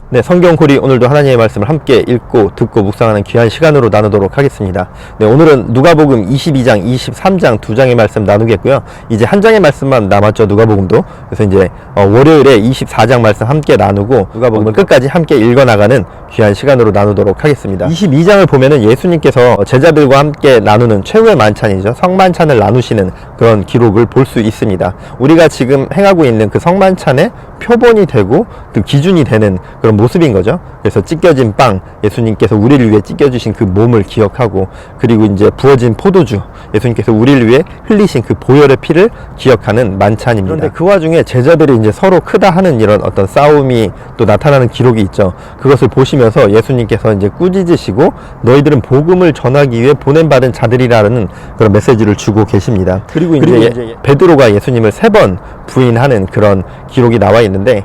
네, 성경코리 오늘도 하나님의 말씀을 함께 읽고 듣고 묵상하는 귀한 시간으로 나누도록 하겠습니다. 네, 오늘은 누가복음 22장, 23장 두 장의 말씀 나누겠고요. 이제 한 장의 말씀만 남았죠, 누가복음도. 그래서 이제 월요일에 24장 말씀 함께 나누고 누가복음을 끝까지 함께 읽어나가는 귀한 시간으로 나누도록 하겠습니다. 22장을 보면은 예수님께서 제자들과 함께 나누는 최후의 만찬이죠. 성만찬을 나누시는 그런 기록을 볼 수 있습니다. 우리가 지금 행하고 있는 그 성만찬의 표본이 되고 그 기준이 되는 그런 모습인 거죠. 그래서 찢겨진 빵, 예수님께서 우리를 위해 찢겨주신 그 몸을 기억하고, 그리고 이제 부어진 포도주, 예수님께서 우리를 위해 흘리신 그 보혈의 피를 기억하는 만찬입니다. 그런데 그 와중에 제자들이 이제 서로 크다 하는 이런 어떤 싸움이 또 나타나는 기록이 있죠. 그것을 보시면서 예수님께서 이제 꾸짖으시고 너희들은 복음을 전하기 위해 보냄받은 자들이라는 그런 메시지를 주고 계십니다. 그리고 이제 베드로가 예수님을 3번 부인하는 그런 기록이 나와 있는데,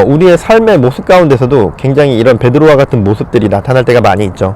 우리의 삶의 모습 가운데서도 굉장히 이런 베드로와 같은 모습들이 나타날 때가 많이 있죠.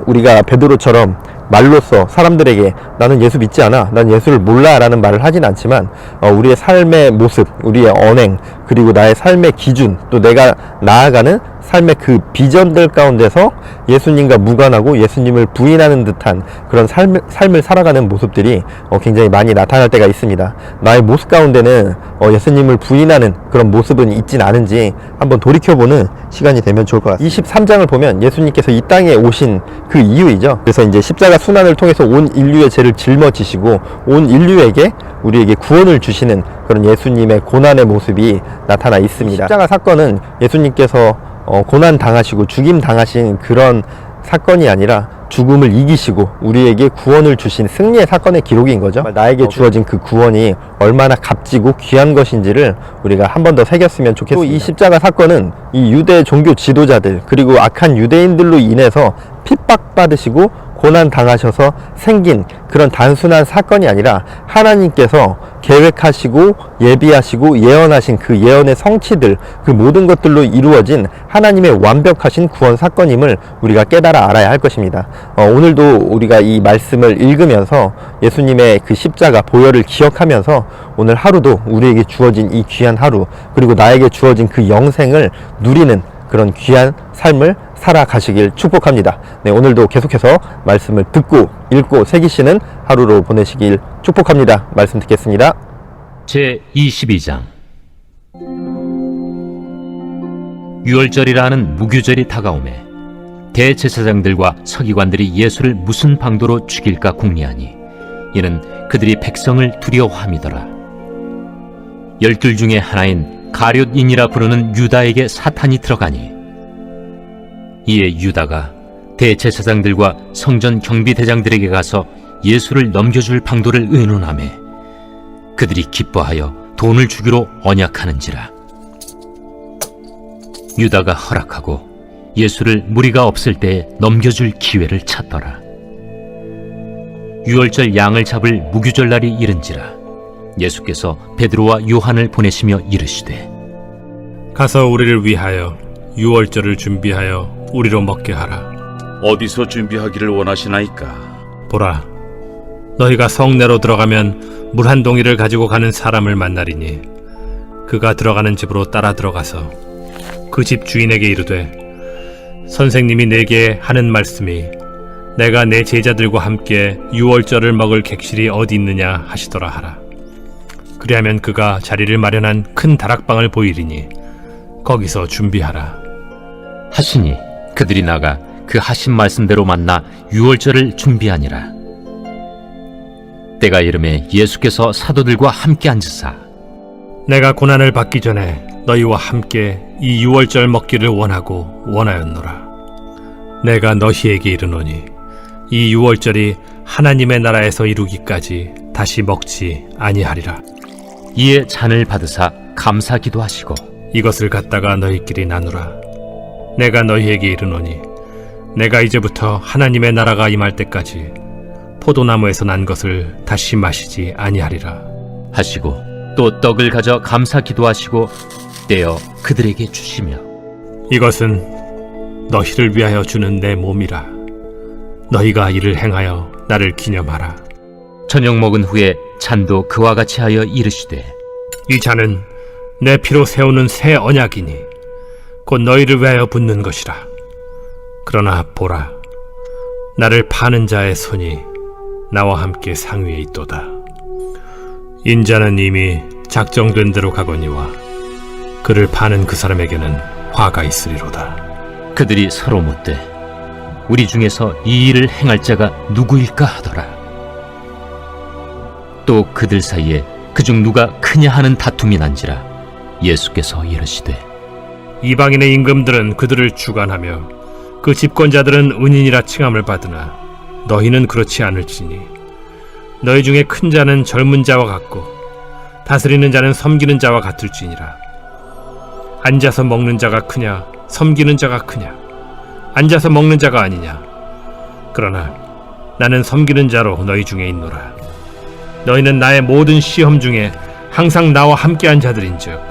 우리가 베드로처럼 말로써 사람들에게 나는 예수 믿지 않아, 난 예수를 몰라 라는 말을 하진 않지만, 우리의 삶의 모습, 우리의 언행, 그리고 나의 삶의 기준, 또 내가 나아가는 삶의 그 비전들 가운데서 예수님과 무관하고 예수님을 부인하는 듯한 그런 삶을 살아가는 모습들이 굉장히 많이 나타날 때가 있습니다. 나의 모습 가운데는 예수님을 부인하는 그런 모습은 있진 않은지 한번 돌이켜보는 시간이 되면 좋을 것 같습니다. 23장을 보면 예수님께서 이 땅에 오신 그 이유이죠. 그래서 이제 십자가 순환을 통해서 온 인류의 죄를 짊어지시고 온 인류에게 우리에게 구원을 주시는 그런 예수님의 고난의 모습이 나타나 있습니다. 십자가 사건은 예수님께서 고난 당하시고 죽임 당하신 그런 사건이 아니라 죽음을 이기시고 우리에게 구원을 주신 승리의 사건의 기록인 거죠. 나에게 주어진 그 구원이 얼마나 값지고 귀한 것인지를 우리가 한 번 더 새겼으면 좋겠습니다. 또 이 십자가 사건은 이 유대 종교 지도자들 그리고 악한 유대인들로 인해서 핍박받으시고 고난 당하셔서 생긴 그런 단순한 사건이 아니라 하나님께서 계획하시고 예비하시고 예언하신 그 예언의 성취들, 그 모든 것들로 이루어진 하나님의 완벽하신 구원 사건임을 우리가 깨달아 알아야 할 것입니다. 오늘도 우리가 이 말씀을 읽으면서 예수님의 그 십자가 보혈을 기억하면서 오늘 하루도 우리에게 주어진 이 귀한 하루, 그리고 나에게 주어진 그 영생을 누리는 그런 귀한 삶을 살아가시길 축복합니다. 네, 오늘도 계속해서 말씀을 듣고 읽고 새기시는 하루로 보내시길 축복합니다. 말씀 듣겠습니다. 제22장 유월절이라는 무교절이 다가오매 대제사장들과 서기관들이 예수를 무슨 방도로 죽일까 궁리하니 이는 그들이 백성을 두려워함이더라. 12 중에 하나인 가룟인이라 부르는 유다에게 사탄이 들어가니 이에 유다가 대제사장들과 성전 경비대장들에게 가서 예수를 넘겨줄 방도를 의논하매 그들이 기뻐하여 돈을 주기로 언약하는지라. 유다가 허락하고 예수를 무리가 없을 때에 넘겨줄 기회를 찾더라. 유월절 양을 잡을 무교절 날이 이른지라. 예수께서 베드로와 요한을 보내시며 이르시되 가서 우리를 위하여 유월절을 준비하여 우리로 먹게 하라. 어디서 준비하기를 원하시나이까? 보라, 너희가 성내로 들어가면 물 한 동이를 가지고 가는 사람을 만나리니 그가 들어가는 집으로 따라 들어가서 그 집 주인에게 이르되 선생님이 내게 하는 말씀이 내가 내 제자들과 함께 유월절을 먹을 객실이 어디 있느냐 하시더라 하라. 그리하면 그가 자리를 마련한 큰 다락방을 보이리니 거기서 준비하라 하시니 그들이 나가 그 하신 말씀대로 만나 유월절을 준비하니라. 때가 이르매 예수께서 사도들과 함께 앉으사 내가 고난을 받기 전에 너희와 함께 이 유월절 먹기를 원하고 원하였노라. 내가 너희에게 이르노니 이 유월절이 하나님의 나라에서 이루기까지 다시 먹지 아니하리라. 이에 잔을 받으사 감사 기도하시고 이것을 갖다가 너희끼리 나누라. 내가 너희에게 이르노니 내가 이제부터 하나님의 나라가 임할 때까지 포도나무에서 난 것을 다시 마시지 아니하리라 하시고 또 떡을 가져 감사 기도하시고 떼어 그들에게 주시며 이것은 너희를 위하여 주는 내 몸이라. 너희가 이를 행하여 나를 기념하라. 저녁 먹은 후에 잔도 그와 같이 하여 이르시되 이 잔은 내 피로 세우는 새 언약이니 곧 너희를 위하여 붙는 것이라. 그러나 보라, 나를 파는 자의 손이 나와 함께 상위에 있도다. 인자는 이미 작정된 대로 가거니와 그를 파는 그 사람에게는 화가 있으리로다. 그들이 서로 묻되 우리 중에서 이 일을 행할 자가 누구일까 하더라. 또 그들 사이에 그중 누가 크냐 하는 다툼이 난지라 예수께서 이르시되 이방인의 임금들은 그들을 주관하며 그 집권자들은 은인이라 칭함을 받으나 너희는 그렇지 않을지니 너희 중에 큰 자는 젊은 자와 같고 다스리는 자는 섬기는 자와 같을지니라. 앉아서 먹는 자가 크냐 섬기는 자가 크냐? 앉아서 먹는 자가 아니냐? 그러나 나는 섬기는 자로 너희 중에 있노라. 너희는 나의 모든 시험 중에 항상 나와 함께한 자들인즉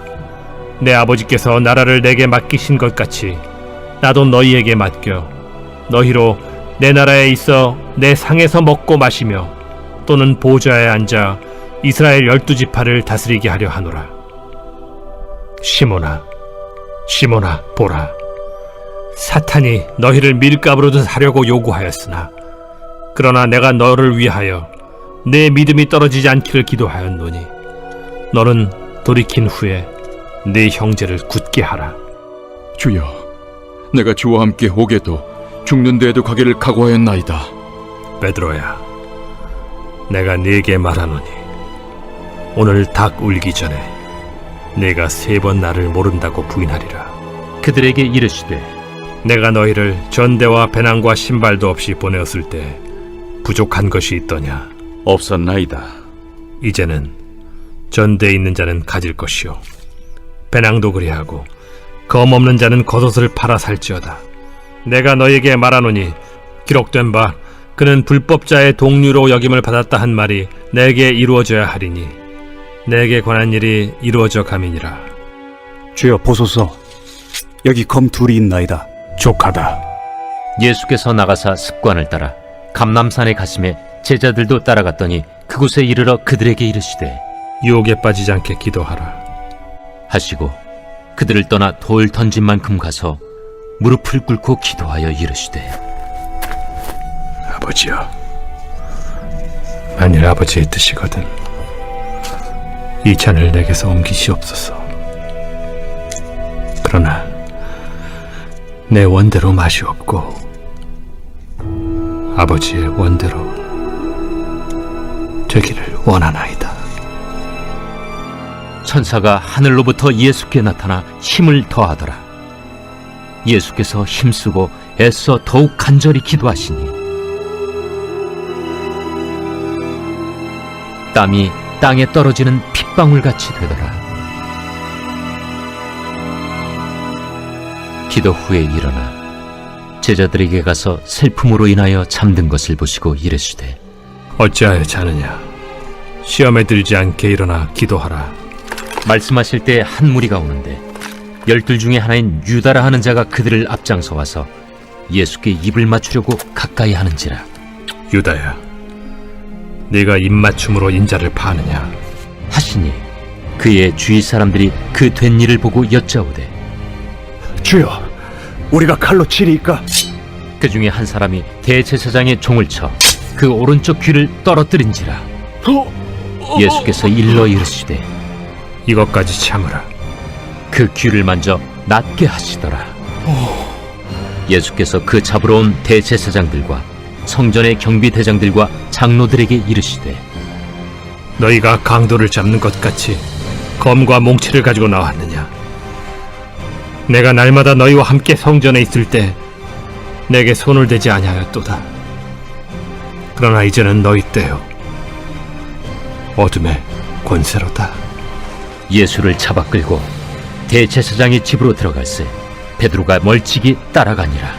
내 아버지께서 나라를 내게 맡기신 것 같이 나도 너희에게 맡겨 너희로 내 나라에 있어 내 상에서 먹고 마시며 또는 보좌에 앉아 이스라엘 12지파를 다스리게 하려 하노라. 시몬아, 시몬아, 보라, 사탄이 너희를 밀가부르듯 하려고 요구하였으나 그러나 내가 너를 위하여 내 믿음이 떨어지지 않기를 기도하였노니 너는 돌이킨 후에 네 형제를 굳게 하라. 주여, 내가 주와 함께 오게도 죽는 데에도 가기를 각오하였나이다. 베드로야, 내가 네게 말하노니 오늘 닭 울기 전에 네가 3번 나를 모른다고 부인하리라. 그들에게 이르시되 내가 너희를 전대와 배낭과 신발도 없이 보내었을 때 부족한 것이 있더냐? 없었나이다. 이제는 전대에 있는 자는 가질 것이요 배낭도 그리하고 검 없는 자는 겉옷을 팔아 살지어다. 내가 너희에게 말하노니 기록된 바 그는 불법자의 동류로 여김을 받았다 한 말이 내게 이루어져야 하리니 내게 관한 일이 이루어져 감이니라. 주여 보소서, 여기 검 둘이 있나이다. 족하다. 예수께서 나가사 습관을 따라 감람산에 가심에 제자들도 따라갔더니 그곳에 이르러 그들에게 이르시되 유혹에 빠지지 않게 기도하라 하시고 그들을 떠나 돌 던진 만큼 가서 무릎을 꿇고 기도하여 이르시되 아버지여, 만일 아버지의 뜻이거든 이 잔을 내게서 옮기시옵소서. 그러나 내 원대로 마시옵고 아버지의 원대로 되기를 원하나이다. 천사가 하늘로부터 예수께 나타나 힘을 더하더라. 예수께서 힘쓰고 애써 더욱 간절히 기도하시니 땀이 땅에 떨어지는 핏방울같이 되더라. 기도 후에 일어나 제자들에게 가서 슬픔으로 인하여 잠든 것을 보시고 이르시되 어찌하여 자느냐? 시험에 들지 않게 일어나 기도하라. 말씀하실 때 한 무리가 오는데 12 중에 하나인 유다라 하는 자가 그들을 앞장서 와서 예수께 입을 맞추려고 가까이 하는지라. 유다야, 네가 입맞춤으로 인자를 파느냐? 하시니 그의 주위 사람들이 그 된 일을 보고 여짜오되 주여, 우리가 칼로 치리이까? 그 중에 한 사람이 대제사장의 종을 쳐 그 오른쪽 귀를 떨어뜨린지라. 예수께서 일러 이르시되 이것까지 참으라. 그 귀를 만져 낫게 하시더라. 예수께서 그 잡으러 온 대제사장들과 성전의 경비대장들과 장로들에게 이르시되 너희가 강도를 잡는 것 같이 검과 몽치를 가지고 나왔느냐? 내가 날마다 너희와 함께 성전에 있을 때 내게 손을 대지 아니하였도다. 그러나 이제는 너희 때요 어둠의 권세로다. 예수를 잡아 끌고 대제사장의 집으로 들어갈새 베드로가 멀찍이 따라가니라.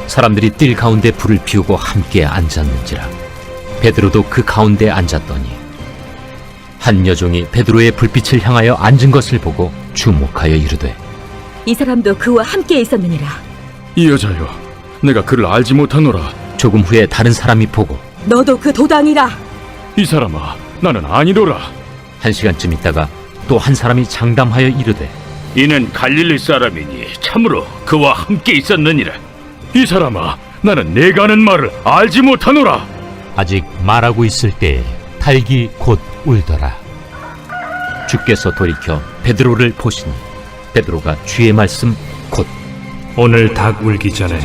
사람들이 뜰 가운데 불을 피우고 함께 앉았는지라. 베드로도 그 가운데 앉았더니 한 여종이 베드로의 불빛을 향하여 앉은 것을 보고 주목하여 이르되 이 사람도 그와 함께 있었느니라. 이 여자여, 내가 그를 알지 못하노라. 조금 후에 다른 사람이 보고 너도 그 도당이라. 이 사람아, 나는 아니로라. 1시간쯤 있다가 또 한 사람이 장담하여 이르되 이는 갈릴리 사람이니 참으로 그와 함께 있었느니라. 이 사람아, 나는 내가 하는 말을 알지 못하노라. 아직 말하고 있을 때에 닭이 곧 울더라. 주께서 돌이켜 베드로를 보시니 베드로가 주의 말씀 곧 오늘 닭 울기 전에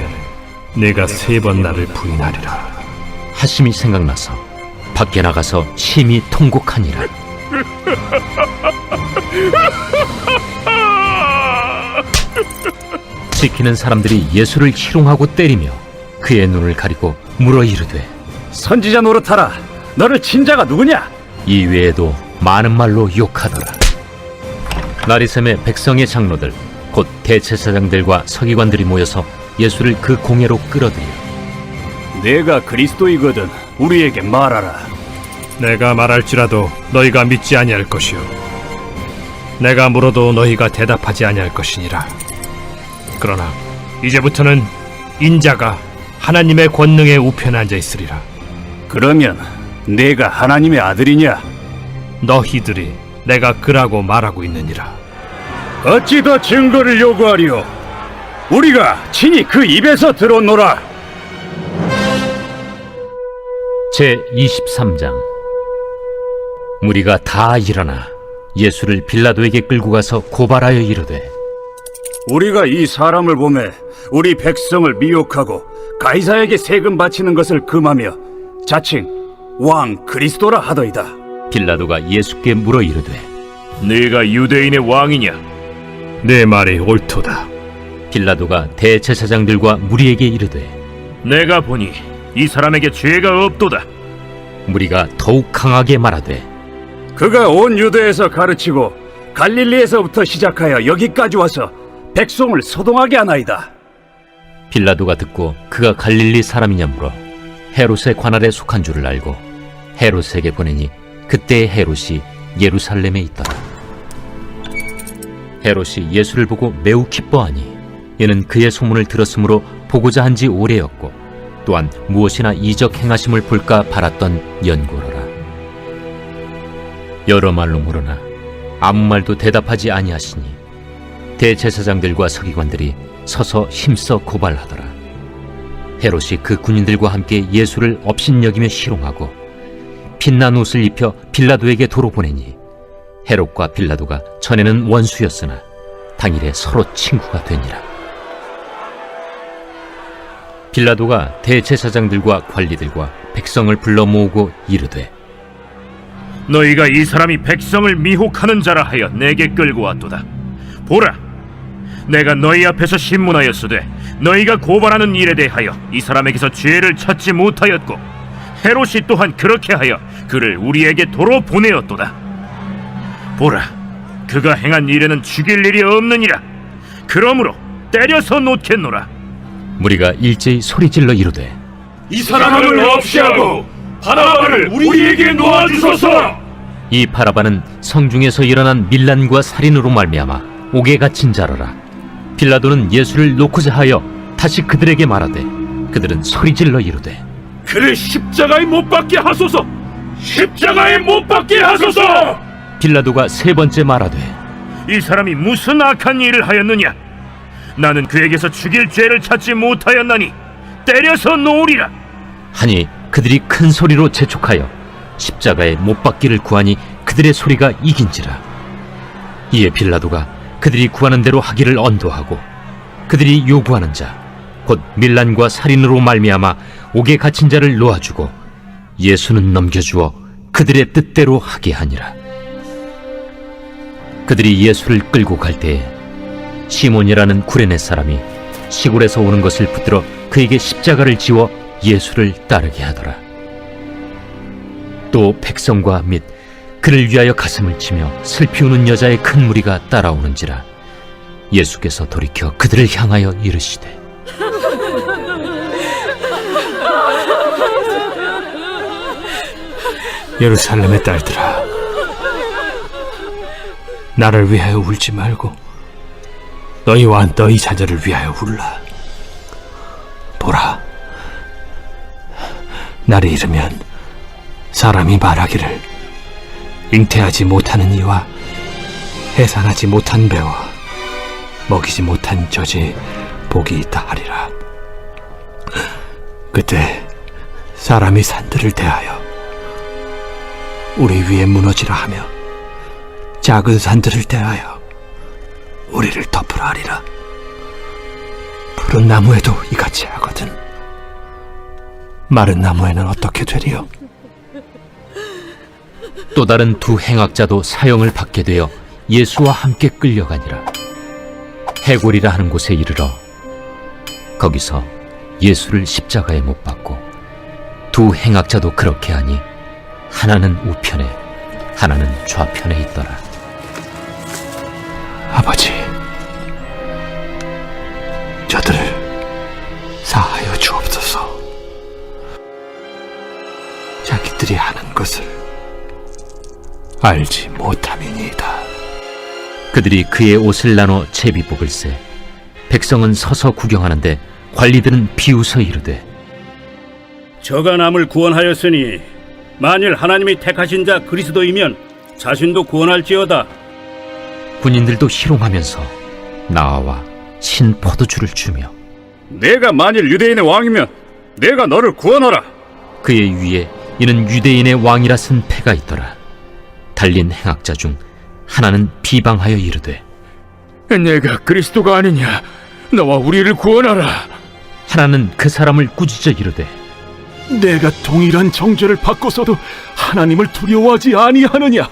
내가 3번 나를 부인하리라. 하심이 생각나서 밖에 나가서 심히 통곡하니라. 지키는 사람들이 예수를 희롱하고 때리며 그의 눈을 가리고 물어 이르되 선지자 노릇하라. 너를 친 자가 누구냐? 이 외에도 많은 말로 욕하더라. 나리샘의 백성의 장로들 곧 대제사장들과 서기관들이 모여서 예수를 그 공회로 끌어들여 내가 그리스도이거든 우리에게 말하라. 내가 말할지라도 너희가 믿지 아니할 것이요 내가 물어도 너희가 대답하지 아니할 것이니라. 그러나 이제부터는 인자가 하나님의 권능의 우편에 앉아 있으리라. 그러면 내가 하나님의 아들이냐? 너희들이 내가 그라고 말하고 있느니라. 어찌 더 증거를 요구하리요? 우리가 친히 그 입에서 들었노라. 제23장 무리가 다 일어나 예수를 빌라도에게 끌고 가서 고발하여 이르되 우리가 이 사람을 보매 우리 백성을 미혹하고 가이사에게 세금 바치는 것을 금하며 자칭 왕 그리스도라 하더이다. 빌라도가 예수께 물어 이르되 네가 유대인의 왕이냐? 내 말이 옳도다. 빌라도가 대제사장들과 무리에게 이르되 내가 보니 이 사람에게 죄가 없도다. 무리가 더욱 강하게 말하되 그가 온 유대에서 가르치고 갈릴리에서부터 시작하여 여기까지 와서 백성을 소동하게 하나이다. 빌라도가 듣고 그가 갈릴리 사람이냐 물어 헤롯의 관할에 속한 줄을 알고 헤롯에게 보내니 그때의 헤롯이 예루살렘에 있더라. 헤롯이 예수를 보고 매우 기뻐하니 이는 그의 소문을 들었으므로 보고자 한 지 오래였고 또한 무엇이나 이적 행하심을 볼까 바랐던 연고로라. 여러 말로 물으나 아무 말도 대답하지 아니하시니 대제사장들과 서기관들이 서서 힘써 고발하더라. 헤롯이 그 군인들과 함께 예수를 업신여기며 희롱하고 빛난 옷을 입혀 빌라도에게 도로 보내니 헤롯과 빌라도가 전에는 원수였으나 당일에 서로 친구가 되니라. 빌라도가 대제사장들과 관리들과 백성을 불러 모으고 이르되 너희가 이 사람이 백성을 미혹하는 자라 하여 내게 끌고 왔도다. 보라, 내가 너희 앞에서 신문하였으되 너희가 고발하는 일에 대하여 이 사람에게서 죄를 찾지 못하였고 헤롯이 또한 그렇게 하여 그를 우리에게 도로 보내었도다. 보라, 그가 행한 일에는 죽일 일이 없느니라. 그러므로 때려서 놓겠노라. 무리가 일제히 소리질러 이르되 이 사람을 없이 하고 바라바를 우리에게 놓아주소서. 이 바라바는 성중에서 일어난 밀란과 살인으로 말미암아 옥에 갇힌 자라라. 빌라도는 예수를 놓고자 하여 다시 그들에게 말하되 그들은 소리질러 이르되 그를 십자가에 못 박게 하소서. 십자가에 못 박게 하소서. 빌라도가 세 번째 말하되 이 사람이 무슨 악한 일을 하였느냐? 나는 그에게서 죽일 죄를 찾지 못하였나니 때려서 놓으리라. 하니 그들이 큰 소리로 재촉하여 십자가에 못 박기를 구하니 그들의 소리가 이긴지라. 이에 빌라도가 그들이 구하는 대로 하기를 언도하고 그들이 요구하는 자 곧 밀란과 살인으로 말미암아 옥에 갇힌 자를 놓아주고 예수는 넘겨주어 그들의 뜻대로 하게 하니라. 그들이 예수를 끌고 갈 때에 시몬이라는 구레네 사람이 시골에서 오는 것을 붙들어 그에게 십자가를 지워 예수를 따르게 하더라. 또 백성과 및 그를 위하여 가슴을 치며 슬피 우는 여자의 큰 무리가 따라오는지라. 예수께서 돌이켜 그들을 향하여 이르시되 예루살렘의 딸들아, 나를 위하여 울지 말고 너희와 너희 자녀를 위하여 울라. 보라, 날이 이르면 사람이 말하기를 잉태하지 못하는 이와 해산하지 못한 배와 먹이지 못한 저지 복이 있다 하리라. 그때 사람이 산들을 대하여 우리 위에 무너지라 하며 작은 산들을 대하여 우리를 덮으라 하리라. 푸른 나무에도 이같이 하거든 마른 나무에는 어떻게 되리요? 또 다른 두 행악자도 사형을 받게 되어 예수와 함께 끌려가니라. 해골이라 하는 곳에 이르러 거기서 예수를 십자가에 못 박고 두 행악자도 그렇게 하니 하나는 우편에 하나는 좌편에 있더라. 아버지, 저들을 사하여 주옵소서. 자기들이 하는 것을 알지 못함이니이다. 그들이 그의 옷을 나눠 제비 뽑을세. 백성은 서서 구경하는데 관리들은 비웃어 이르되 저가 남을 구원하였으니 만일 하나님이 택하신 자 그리스도이면 자신도 구원할지어다. 군인들도 희롱하면서 나와 신 포도주를 주며 내가 만일 유대인의 왕이면 내가 너를 구원하라. 그의 위에 이는 유대인의 왕이라 쓴 패가 있더라. 달린 행악자 중 하나는 비방하여 이르되 내가 그리스도가 아니냐? 너와 우리를 구원하라. 하나는 그 사람을 꾸짖어 이르되 내가 동일한 정죄를 받고서도 하나님을 두려워하지 아니하느냐?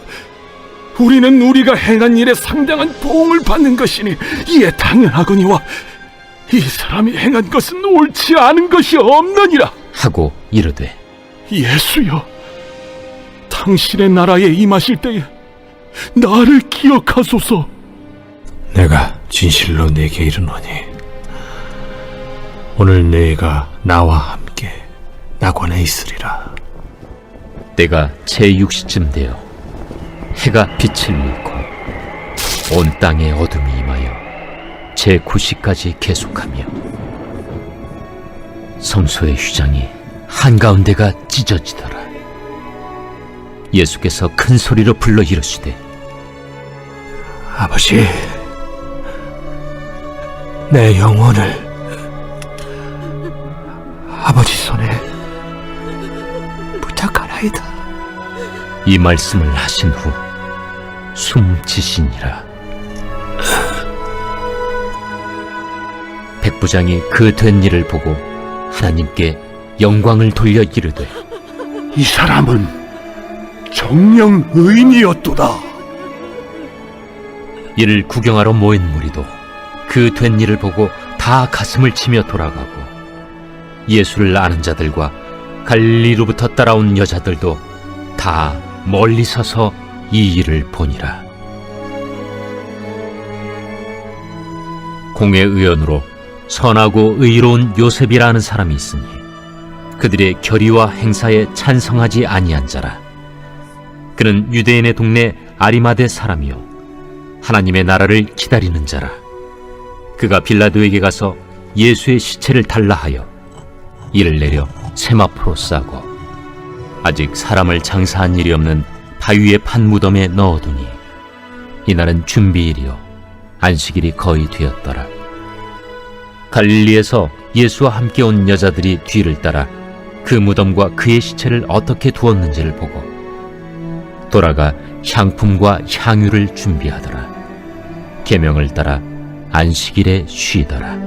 우리는 우리가 행한 일에 상당한 보응을 받는 것이니 이에 당연하거니와 이 사람이 행한 것은 옳지 않은 것이 없느니라. 하고 이르되 예수여, 당신의 나라에 임하실 때에 나를 기억하소서. 내가 진실로 네게 이르노니 오늘 네가 나와 함께 낙원에 있으리라. 때가 제6시쯤 되어 해가 빛을 잃고 온 땅에 어둠이 임하여 제9시까지 계속하며 성소의 휘장이 한가운데가 찢어지더라. 예수께서 큰 소리로 불러 이르시되 아버지, 내 영혼을 아버지 손에 부탁하나이다. 이 말씀을 하신 후 숨지시니라. 백부장이 그 된 일을 보고 하나님께 영광을 돌려 이르되 이 사람은 정령 의인이었도다. 이를 구경하러 모인 무리도 그 된 일을 보고 다 가슴을 치며 돌아가고 예수를 아는 자들과 갈릴리로부터 따라온 여자들도 다 멀리 서서 이 일을 보니라. 공회 의원으로 선하고 의로운 요셉이라는 사람이 있으니 그들의 결의와 행사에 찬성하지 아니한 자라. 그는 유대인의 동네 아리마대 사람이요 하나님의 나라를 기다리는 자라. 그가 빌라도에게 가서 예수의 시체를 달라 하여 이를 내려 세마포로 싸고 아직 사람을 장사한 일이 없는 바위에 판 무덤에 넣어두니 이날은 준비일이요 안식일이 거의 되었더라. 갈릴리에서 예수와 함께 온 여자들이 뒤를 따라 그 무덤과 그의 시체를 어떻게 두었는지를 보고 돌아가 향품과 향유를 준비하더라. 계명을 따라 안식일에 쉬더라.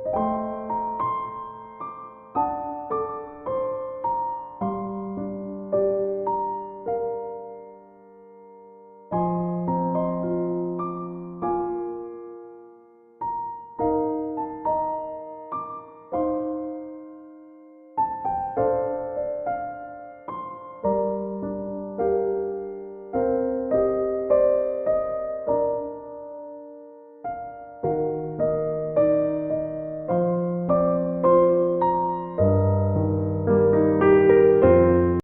네.